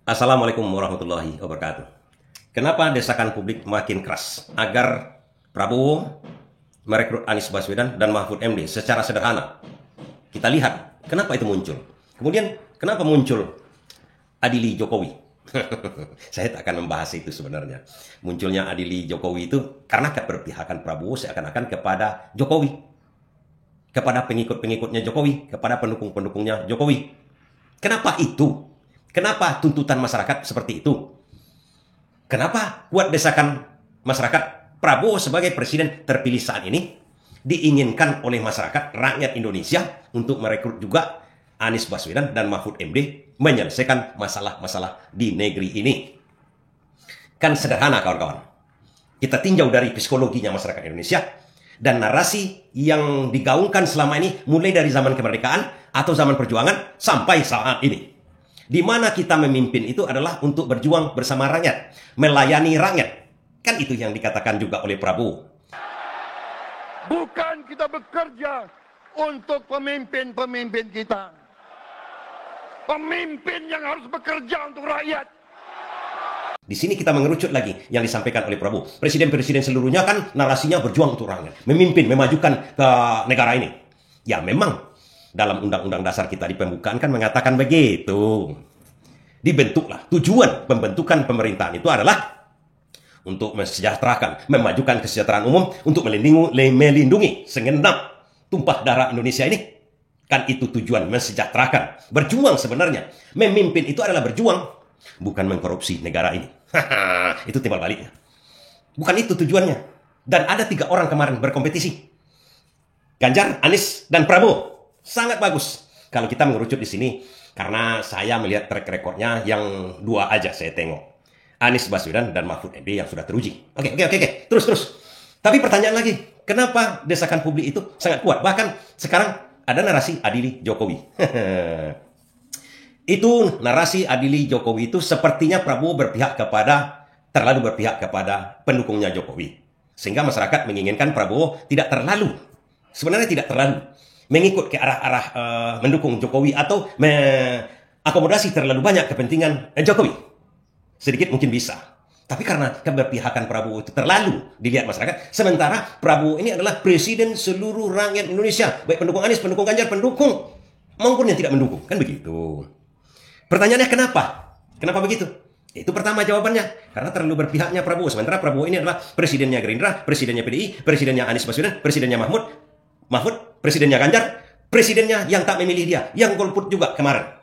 Assalamualaikum warahmatullahi wabarakatuh. Kenapa desakan publik makin keras agar Prabowo merekrut Anies Baswedan dan Mahfud MD secara sederhana? Kita lihat kenapa itu muncul. Kemudian kenapa muncul adili Jokowi? Saya tak akan membahas itu sebenarnya. Munculnya adili Jokowi itu karena keberpihakan Prabowo seakan-akan kepada Jokowi, kepada pengikut-pengikutnya Jokowi, kepada pendukung-pendukungnya Jokowi. Kenapa itu? Kenapa tuntutan masyarakat seperti itu? Kenapa kuat desakan masyarakat Prabowo sebagai presiden terpilih saat ini diinginkan oleh masyarakat rakyat Indonesia untuk merekrut juga Anies Baswedan dan Mahfud MD menyelesaikan masalah-masalah di negeri ini? Kan sederhana kawan-kawan. Kita tinjau dari psikologinya masyarakat Indonesia dan narasi yang digaungkan selama ini mulai dari zaman kemerdekaan atau zaman perjuangan sampai saat ini. Di mana kita memimpin itu adalah untuk berjuang bersama rakyat, melayani rakyat. Kan itu yang dikatakan juga oleh Prabowo. Bukan kita bekerja untuk pemimpin-pemimpin kita. Pemimpin yang harus bekerja untuk rakyat. Di sini kita mengerucut lagi yang disampaikan oleh Prabowo. Presiden-presiden seluruhnya kan narasinya berjuang untuk rakyat, memimpin, memajukan ke negara ini. Ya memang dalam Undang-Undang Dasar kita di pembukaan kan mengatakan begitu. Dibentuklah. Tujuan pembentukan pemerintahan itu adalah untuk mensejahterakan, memajukan kesejahteraan umum, untuk melindungi segenap tumpah darah Indonesia ini. Kan itu tujuan, mensejahterakan. Berjuang sebenarnya. Memimpin itu adalah berjuang, bukan mengkorupsi negara ini. Itu timbal baliknya. Bukan itu tujuannya. Dan ada 3 orang kemarin berkompetisi. Ganjar, Anies, dan Prabowo. Sangat bagus. Kalau kita mengerucut di sini, karena saya melihat track recordnya yang 2 aja saya tengok. Anies Baswedan dan Mahfud MD yang sudah teruji. Oke. Terus. Tapi pertanyaan lagi, kenapa desakan publik itu sangat kuat? Bahkan sekarang ada narasi adili Jokowi. Itu narasi adili Jokowi itu sepertinya Prabowo terlalu berpihak kepada pendukungnya Jokowi. Sehingga masyarakat menginginkan Prabowo sebenarnya tidak terlalu mengikut ke arah-arah mendukung Jokowi atau mengakomodasi terlalu banyak kepentingan Jokowi. Sedikit mungkin bisa. Tapi karena keberpihakan Prabowo itu terlalu dilihat masyarakat, sementara Prabowo ini adalah presiden seluruh rakyat Indonesia, baik pendukung Anies, pendukung Ganjar, pendukung maupun yang tidak mendukung. Kan begitu. Pertanyaannya kenapa? Kenapa begitu? Itu pertama jawabannya. Karena terlalu berpihaknya Prabowo. Sementara Prabowo ini adalah presidennya Gerindra, presidennya PDI, presidennya Anies Baswedan, presidennya Mahfud, presidennya Ganjar, presidennya yang tak memilih dia, yang golput juga kemarin.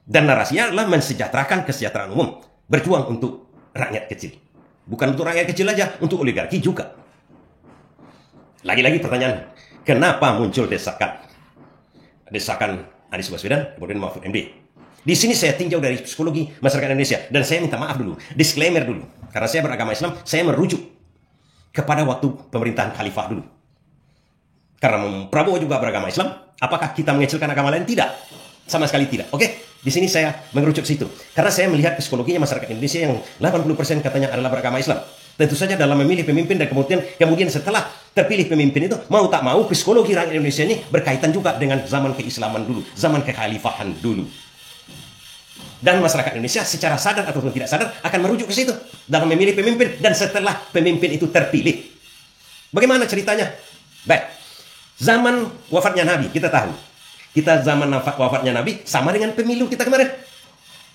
Dan narasinya adalah mensejahterakan kesejahteraan umum, berjuang untuk rakyat kecil. Bukan untuk rakyat kecil aja, untuk oligarki juga. Lagi-lagi pertanyaan, kenapa muncul desakan Anies Baswedan, kemudian Mahfud MD? Di sini saya tinjau dari psikologi masyarakat Indonesia, dan saya minta maaf dulu, disclaimer dulu. Karena saya beragama Islam, saya merujuk kepada waktu pemerintahan khalifah dulu. Karena Prabowo juga beragama Islam, apakah kita mengecilkan agama lain? Tidak. Sama sekali tidak. Oke? Di sini saya mengerucut situ. Karena saya melihat psikologinya masyarakat Indonesia yang 80% katanya adalah beragama Islam. Tentu saja dalam memilih pemimpin dan kemudian setelah terpilih pemimpin itu, mau tak mau psikologi rakyat Indonesia ini berkaitan juga dengan zaman keislaman dulu, zaman kekhalifahan dulu. Dan masyarakat Indonesia secara sadar ataupun tidak sadar akan merujuk ke situ dalam memilih pemimpin dan setelah pemimpin itu terpilih. Bagaimana ceritanya? Baik. Zaman wafatnya Nabi, kita tahu. Kita zaman wafatnya Nabi sama dengan pemilu kita kemarin.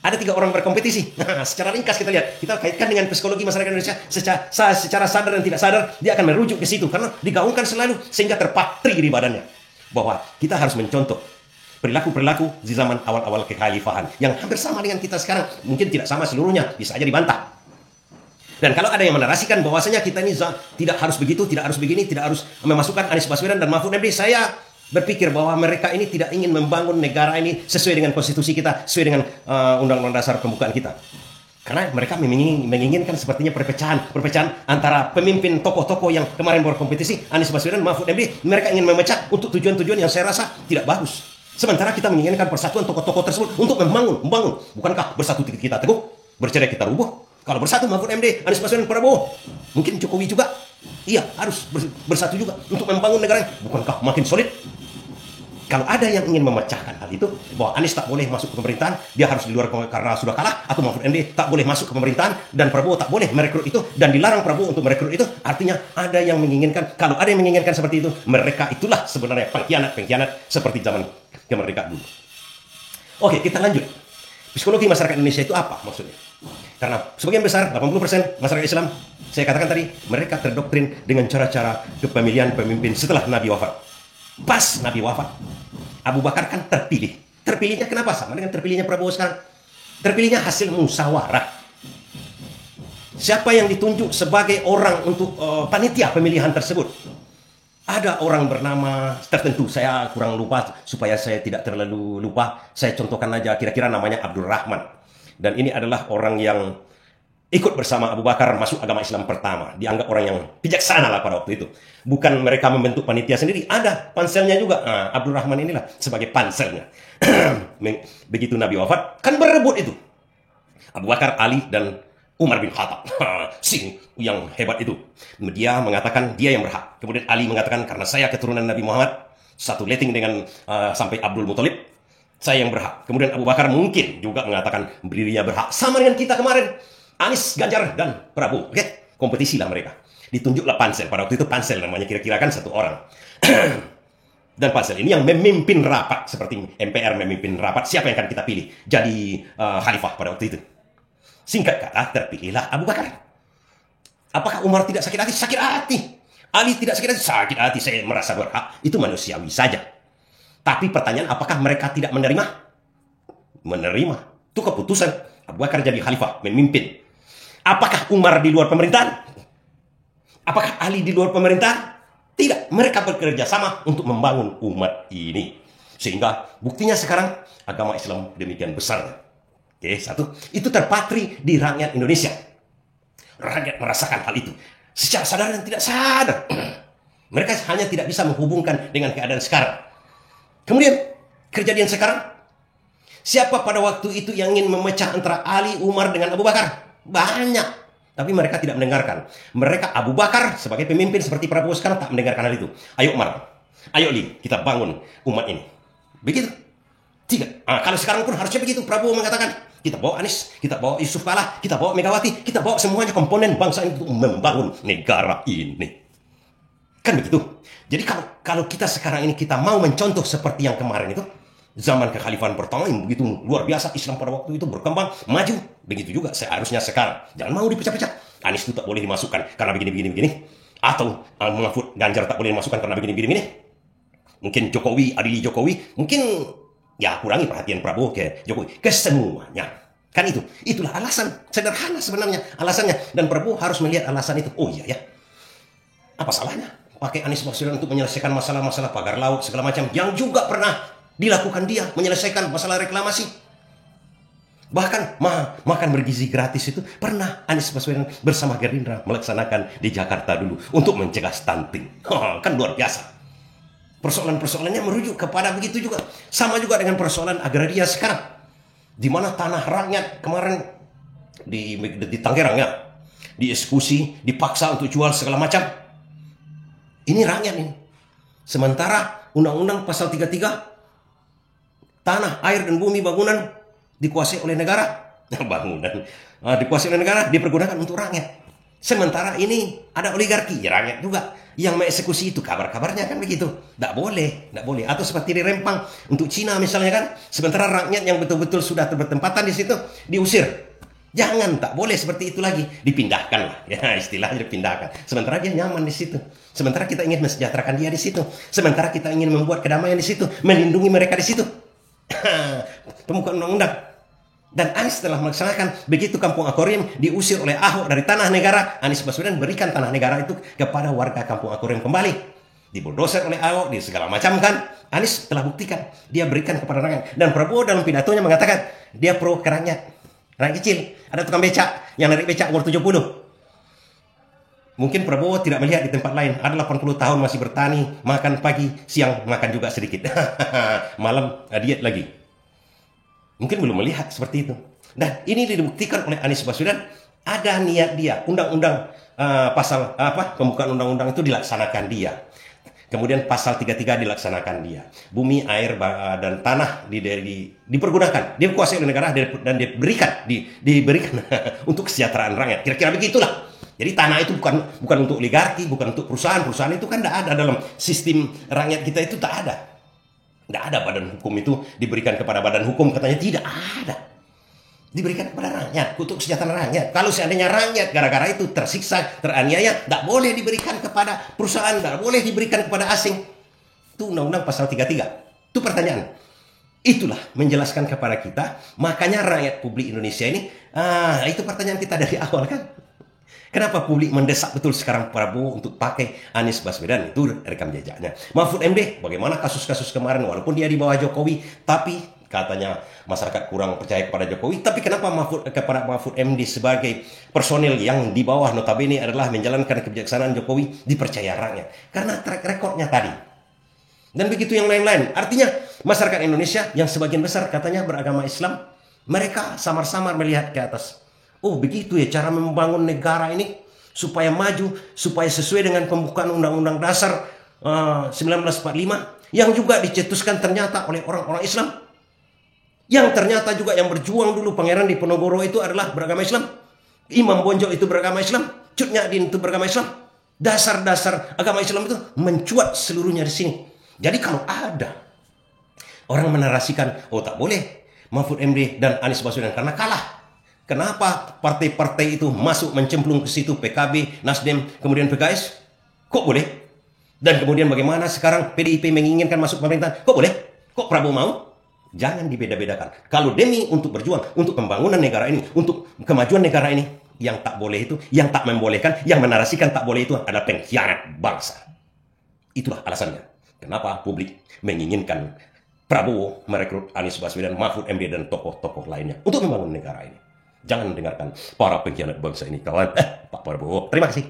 Ada 3 orang berkompetisi. Nah, secara ringkas kita lihat. Kita kaitkan dengan psikologi masyarakat Indonesia. Secara sadar dan tidak sadar, dia akan merujuk ke situ. Karena digaungkan selalu sehingga terpatri di badannya. Bahwa kita harus mencontoh perilaku-perilaku di zaman awal-awal kekhalifahan. Yang hampir sama dengan kita sekarang. Mungkin tidak sama seluruhnya. Bisa aja dibantah. Dan kalau ada yang menarasikan bahwasanya kita ini tidak harus begitu, tidak harus begini, tidak harus memasukkan Anies Baswedan dan Mahfud MD, saya berpikir bahwa mereka ini tidak ingin membangun negara ini sesuai dengan konstitusi kita, sesuai dengan Undang-Undang Dasar pembukaan kita. Karena mereka menginginkan sepertinya perpecahan antara pemimpin tokoh-tokoh yang kemarin berkompetisi, Anies Baswedan, Mahfud MD. Mereka ingin memecah untuk tujuan-tujuan yang saya rasa tidak bagus. Sementara kita menginginkan persatuan tokoh-tokoh tersebut untuk membangun. Bukankah bersatu kita teguh, bercerai kita rubuh? Kalau bersatu Mahfud MD, Anies Baswedan, Prabowo, mungkin Jokowi juga, iya harus bersatu juga untuk membangun negara. Bukankah makin solid? Kalau ada yang ingin memecahkan hal itu, bahwa Anies tak boleh masuk ke pemerintahan, dia harus di luar karena sudah kalah, atau Mahfud MD tak boleh masuk ke pemerintahan, dan Prabowo tak boleh merekrut itu, dan dilarang Prabowo untuk merekrut itu, artinya ada yang menginginkan, kalau ada yang menginginkan seperti itu, mereka itulah sebenarnya pengkhianat-pengkhianat seperti zaman kemerdekaan dulu. Oke, kita lanjut. Psikologi masyarakat Indonesia itu apa maksudnya? Karena sebagian besar, 80% masyarakat Islam, saya katakan tadi, mereka terdoktrin dengan cara-cara kepemilihan pemimpin setelah Nabi wafat. Pas Nabi wafat, Abu Bakar kan terpilih. Terpilihnya kenapa sama dengan terpilihnya Prabowo sekarang? Terpilihnya hasil musyawarah. Siapa yang ditunjuk sebagai orang untuk panitia pemilihan tersebut? Ada orang bernama tertentu, saya kurang lupa, supaya saya tidak terlalu lupa, saya contohkan aja, kira-kira namanya Abdul Rahman. Dan ini adalah orang yang ikut bersama Abu Bakar masuk agama Islam pertama. Dianggap orang yang bijaksana lah pada waktu itu. Bukan mereka membentuk panitia sendiri, ada panselnya juga. Nah, Abdul Rahman inilah sebagai panselnya. Begitu Nabi wafat, kan berebut itu. Abu Bakar, Ali, dan Umar bin Khattab. Si yang hebat itu. Dia mengatakan dia yang berhak. Kemudian Ali mengatakan karena saya keturunan Nabi Muhammad, satu letting dengan sampai Abdul Muthalib, saya yang berhak. Kemudian Abu Bakar mungkin juga mengatakan dirinya berhak. Sama dengan kita kemarin. Anies, Ganjar, dan Prabowo. Oke? Kompetisi lah mereka. Ditunjuklah pansel. Pada waktu itu pansel namanya kira-kira kan satu orang. Dan pansel ini yang memimpin rapat. Seperti MPR memimpin rapat. Siapa yang akan kita pilih jadi khalifah pada waktu itu? Singkat kata, terpilihlah Abu Bakar. Apakah Umar tidak sakit hati? Sakit hati. Ali tidak sakit hati? Sakit hati. Saya merasa berhak. Itu manusiawi saja. Tapi pertanyaan, apakah mereka tidak menerima? Menerima. Itu keputusan. Abu Bakar jadi khalifah, memimpin. Apakah Umar di luar pemerintahan? Apakah Ali di luar pemerintahan? Tidak. Mereka bekerja sama untuk membangun umat ini. Sehingga buktinya sekarang agama Islam demikian besar. Oke, satu. Itu terpatri di rakyat Indonesia. Rakyat merasakan hal itu. Secara sadar dan tidak sadar. Mereka hanya tidak bisa menghubungkan dengan keadaan sekarang. Kemudian, kejadian sekarang. Siapa pada waktu itu yang ingin memecah antara Ali, Umar dengan Abu Bakar? Banyak. Tapi mereka tidak mendengarkan. Mereka Abu Bakar sebagai pemimpin seperti Prabowo sekarang tak mendengarkan hal itu. Ayo Umar, ayo Ali, kita bangun umat ini. Begitu. Tiga. Kalau sekarang pun harusnya begitu. Prabowo mengatakan, kita bawa Anies, kita bawa Yusuf Kala, kita bawa Megawati, kita bawa semuanya komponen bangsa ini untuk membangun negara ini. Kan begitu. Jadi kalau kita sekarang ini kita mau mencontoh seperti yang kemarin itu, zaman kekhalifahan pertama yang begitu luar biasa, Islam pada waktu itu berkembang, maju. Begitu juga seharusnya sekarang. Jangan mau dipecah-pecah. Anies itu tak boleh dimasukkan karena begini. Atau Mahfud Ganjar tak boleh dimasukkan karena begini. Mungkin Jokowi, adili Jokowi, mungkin ya kurangi perhatian Prabowo ke Jokowi. Kesemuanya. Kan itu. Itulah alasan. Sederhana sebenarnya alasannya. Dan Prabowo harus melihat alasan itu. Oh iya ya. Apa salahnya? Pakai Anies Baswedan untuk menyelesaikan masalah-masalah pagar laut segala macam. Yang juga pernah dilakukan dia, menyelesaikan masalah reklamasi. Bahkan makan bergizi gratis itu pernah Anies Baswedan bersama Gerindra melaksanakan di Jakarta dulu untuk mencegah stunting. Kan luar biasa. Persoalan-persoalannya merujuk kepada begitu juga. Sama juga dengan persoalan agraria sekarang. Di mana tanah rakyat kemarin di Tangerang ya, dieksekusi, dipaksa untuk jual segala macam. Ini rakyat ini. Sementara Undang-Undang Pasal 33 tanah, air, dan bumi bangunan dikuasai oleh negara. Bangunan dikuasai oleh negara, dipergunakan untuk rakyat. Sementara ini ada oligarki, ya rakyat juga yang mengeksekusi itu. Kabar-kabarnya kan begitu. Tidak boleh. Atau seperti di Rempang untuk Cina misalnya kan. Sementara rakyat yang betul-betul sudah bertempatan di situ diusir. Jangan, tak boleh seperti itu lagi. Dipindahkan lah, ya istilahnya dipindahkan. Sementara dia nyaman di situ. Sementara kita ingin mensejahterakan dia di situ. Sementara kita ingin membuat kedamaian di situ, melindungi mereka di situ. Pemuka undang-undang. Dan Anies telah melaksanakan begitu Kampung Akuarium diusir oleh Ahok dari tanah negara. Anies Baswedan berikan tanah negara itu kepada warga Kampung Akuarium kembali. Dibulldozer oleh Ahok, di segala macam kan. Anies telah buktikan dia berikan kepada rakyat. Dan Prabowo dalam pidatonya mengatakan dia pro ke rakyat kecil. Ada tukang becak yang narik becak umur 70. Mungkin Prabowo tidak melihat di tempat lain. Ada 80 tahun masih bertani, makan pagi, siang makan juga sedikit. Malam diet lagi. Mungkin belum melihat seperti itu. Dan ini dibuktikan oleh Anies Baswedan. Ada niat dia. Undang-undang pasal pembukaan undang-undang itu dilaksanakan dia. Kemudian pasal 33 dilaksanakan dia. Bumi, air, dan tanah dipergunakan, dikuasai oleh negara dan diberikan untuk kesejahteraan rakyat. Kira-kira begitulah. Jadi tanah itu bukan untuk oligarki, bukan untuk perusahaan. Perusahaan itu kan tidak ada dalam sistem rakyat kita, itu tak ada. Tidak ada badan hukum itu diberikan kepada badan hukum, katanya tidak ada. Diberikan kepada rakyat, untuk kesejahteraan rakyat. Kalau seandainya rakyat gara-gara itu tersiksa, teraniaya, tidak boleh diberikan kepada perusahaan, tidak boleh diberikan kepada asing. Itu Undang-Undang pasal 33. Itu pertanyaan. Itulah menjelaskan kepada kita, makanya rakyat publik Indonesia ini, itu pertanyaan kita dari awal kan. Kenapa publik mendesak betul sekarang Prabowo untuk pakai Anies Baswedan? Itu rekam jejaknya. Mahfud MD, bagaimana kasus-kasus kemarin, walaupun dia di bawah Jokowi, tapi katanya masyarakat kurang percaya kepada Jokowi. Tapi kenapa kepada Mahfud MD sebagai personil yang di bawah notabene adalah menjalankan kebijaksanaan Jokowi dipercaya rakyat? Karena track recordnya tadi. Dan begitu yang lain-lain. Artinya masyarakat Indonesia yang sebagian besar katanya beragama Islam, mereka samar-samar melihat ke atas. Oh begitu ya cara membangun negara ini supaya maju, supaya sesuai dengan pembukaan Undang-Undang Dasar 1945 yang juga dicetuskan ternyata oleh orang-orang Islam. Yang ternyata juga yang berjuang dulu Pangeran Diponegoro itu adalah beragama Islam. Imam Bonjol itu beragama Islam. Cut Nyak itu beragama Islam. Dasar-dasar agama Islam itu mencuat seluruhnya di sini. Jadi kalau ada orang menarasikan, oh tak boleh Mahfud MD dan Anies Baswedan karena kalah. Kenapa partai-partai itu masuk mencemplung ke situ, PKB, Nasdem, kemudian PKS? Kok boleh? Dan kemudian bagaimana sekarang PDIP menginginkan masuk pemerintahan? Kok boleh? Kok Prabowo mau? Jangan dibeda-bedakan. Kalau demi untuk berjuang, untuk pembangunan negara ini, untuk kemajuan negara ini, yang tak boleh itu, yang tak membolehkan, yang menarasikan tak boleh itu adalah pengkhianat bangsa. Itulah alasannya. Kenapa publik menginginkan Prabowo merekrut Anies Baswedan, Mahfud MD, dan tokoh-tokoh lainnya untuk membangun negara ini. Jangan dengarkan para pengkhianat bangsa ini, kawan. Pak Prabowo. Terima kasih.